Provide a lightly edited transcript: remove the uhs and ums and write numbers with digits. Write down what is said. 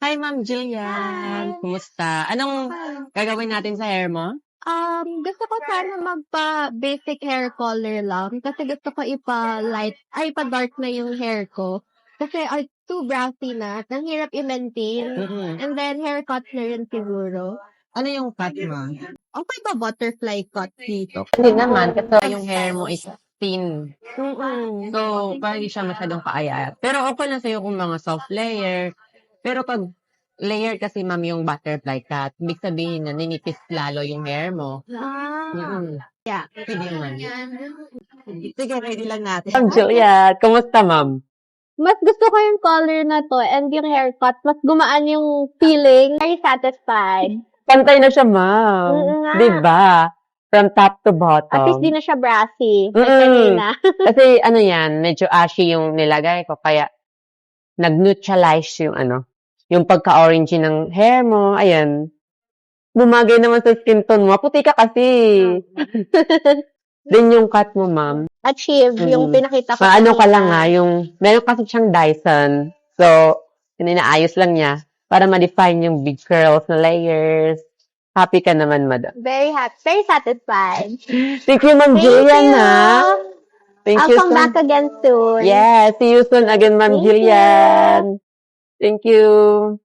Hi, Ma'am Jillian. Kumusta? Anong gagawin natin sa hair mo? Gusto ko sana magpa-basic hair color lang kasi gusto ko ipa-dark na yung hair ko. Kasi too brassy na. Ang hirap i-maintain. And then, haircut na rin siguro. Ano yung cut mo? Okay ba butterfly cut dito? Hindi naman, kasi yung hair mo is thin. Mm-mm. So, parang hindi siya masyadong kaayat. Pero okay lang sa'yo kung mga soft layer. Pero pag layer kasi, ma'am, yung butterfly cut, ibig sabihin na ninipis lalo yung hair mo. Mm-mm. Yeah. Pwede naman. Sige, ready lang natin. Ma'am Julia, kumusta, ma'am? Mas gusto ko yung color na to and yung haircut. Mas gumaan yung feeling. Very satisfied. Pantay na siya, ma'am. Oo nga. Diba? From top to bottom. At least di na siya brassy. Like Mm-mm. kanina. Kasi ano yan, medyo ashy yung nilagay ko, kaya nag-neutralize yung pagka-orange ng hair mo. Ayan. Bumagay naman sa skin tone mo. Puti ka kasi. Then yung cut mo, ma'am. Achieve yung pinakita ko. Paano ka kanina. lang meron kasi siyang Dyson. So, inaayos lang niya para ma-define yung big curls na layers. Happy ka naman, madam. Very happy. Very satisfied. Thank you, Ma'am Thank Jillian, you. ha? Thank I'll you come so back again soon. Yeah, see you soon again, Ma'am Thank you. Jillian. Thank you.